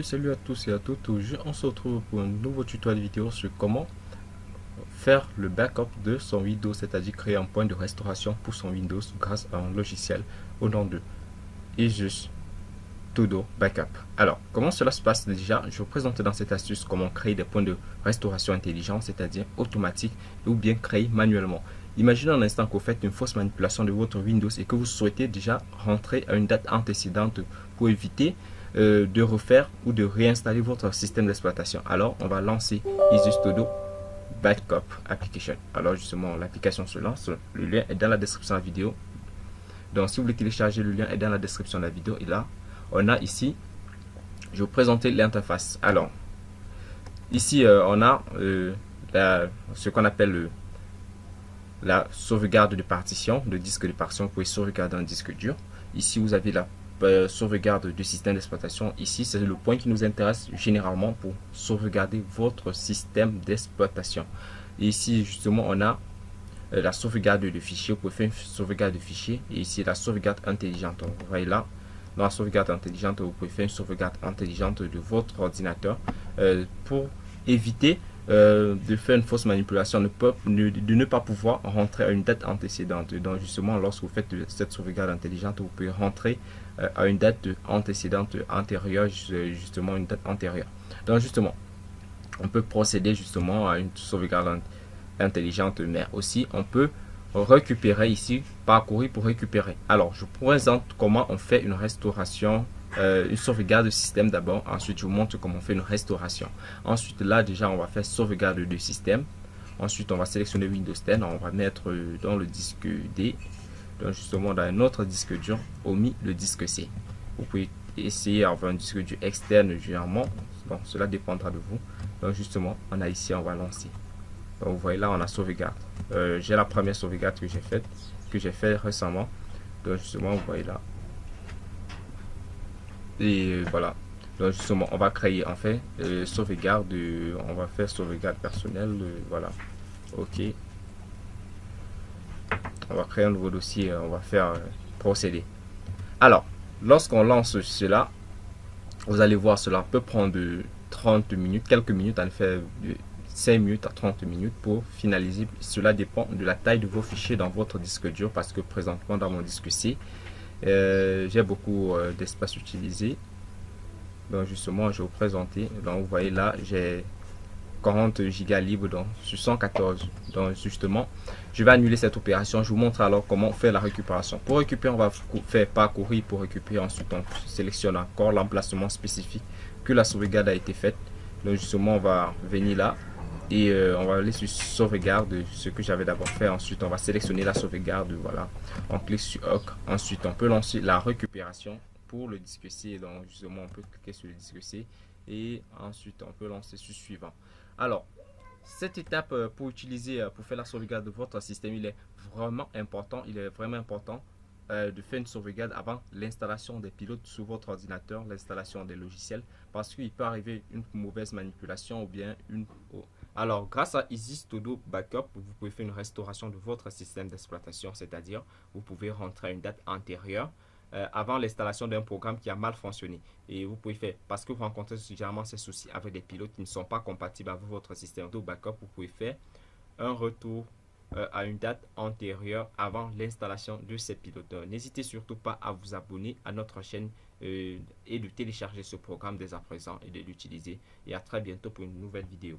Salut à tous et à toutes. Aujourd'hui, on se retrouve pour un nouveau tutoriel vidéo sur comment faire le backup de son Windows, c'est-à-dire créer un point de restauration pour son Windows grâce à un logiciel au nom de Asus Todo Backup. Alors, comment cela se passe déjà? Je vais vous présenter dans cette astuce comment créer des points de restauration intelligents, c'est-à-dire automatiques, ou bien créer manuellement. Imaginez un instant que vous faites une fausse manipulation de votre Windows et que vous souhaitez déjà rentrer à une date antécédente pour éviter de refaire ou de réinstaller votre système d'exploitation. Alors, on va lancer Asus Todo Backup Application. Alors, justement, l'application se lance. Le lien est dans la description de la vidéo. Donc, si vous voulez télécharger, le lien est dans la description de la vidéo. Et là, on a ici, je vais vous présenter l'interface. Alors, ici, on a ce qu'on appelle la sauvegarde de partition, le disque de partition. Vous pouvez sauvegarder un disque dur. Ici, vous avez la sauvegarde du système d'exploitation. Ici, c'est le point qui nous intéresse généralement pour sauvegarder votre système d'exploitation. Ici, justement, on a la sauvegarde de fichiers. Vous pouvez faire une sauvegarde de fichiers. Et ici, la sauvegarde intelligente. Vous voyez là, dans la sauvegarde intelligente, vous pouvez faire une sauvegarde intelligente de votre ordinateur pour éviter de faire une fausse manipulation, de ne pas pouvoir rentrer à une date antécédente. Donc justement, lorsque vous faites cette sauvegarde intelligente, vous pouvez rentrer à une date antécédente antérieure, justement une date antérieure. Donc justement, on peut procéder justement à une sauvegarde intelligente, mais aussi on peut récupérer ici, parcourir pour récupérer. Alors, je vous présente comment on fait une restauration, une sauvegarde de système d'abord. Ensuite, je vous montre comment on fait une restauration. Ensuite, là, déjà, on va faire sauvegarde de système. Ensuite, on va sélectionner Windows 10. On va mettre dans le disque D, donc justement dans un autre disque dur, omis le disque C. Vous pouvez essayer d'avoir un disque dur externe, généralement. Bon, cela dépendra de vous. Donc, justement, on a ici, on va lancer. Donc, vous voyez là, on a sauvegarde. J'ai la première sauvegarde que j'ai fait récemment. Donc justement, vous voyez là. Et voilà. Donc justement, on va créer en fait sauvegarde. On va faire sauvegarde personnelle. Voilà. Ok. On va créer un nouveau dossier. On va faire procéder. Alors, lorsqu'on lance cela, vous allez voir, cela peut prendre 30 minutes, quelques minutes, en fait, 5 minutes à 30 minutes pour finaliser. Cela dépend de la taille de vos fichiers dans votre disque dur, parce que présentement dans mon disque C, j'ai beaucoup d'espace utilisé. Donc justement, je vais vous présenter. Donc vous voyez là, j'ai 40 Go libre sur 114. Donc justement, je vais annuler cette opération. Je vous montre alors comment faire la récupération. Pour récupérer, on va faire parcourir pour récupérer. Ensuite, on sélectionne encore l'emplacement spécifique que la sauvegarde a été faite. Donc justement, on va venir là et on va aller sur sauvegarde, ce que j'avais d'abord fait. Ensuite, on va sélectionner la sauvegarde. Voilà, on clique sur OK. Ensuite, on peut lancer la récupération pour le disque C. Donc justement, on peut cliquer sur le disque C et ensuite on peut lancer sur suivant. Alors, cette étape pour utiliser, pour faire la sauvegarde de votre système, il est vraiment important. Il est vraiment important de faire une sauvegarde avant l'installation des pilotes sur votre ordinateur, l'installation des logiciels, parce qu'il peut arriver une mauvaise manipulation ou bien une... Alors, grâce à Asus Todo Backup, vous pouvez faire une restauration de votre système d'exploitation, c'est-à-dire vous pouvez rentrer à une date antérieure avant l'installation d'un programme qui a mal fonctionné. Et vous pouvez faire, parce que vous rencontrez généralement ces soucis avec des pilotes qui ne sont pas compatibles avec votre système de backup, vous pouvez faire un retour à une date antérieure avant l'installation de ces pilotes. N'hésitez surtout pas à vous abonner à notre chaîne et de télécharger ce programme dès à présent et de l'utiliser. Et à très bientôt pour une nouvelle vidéo.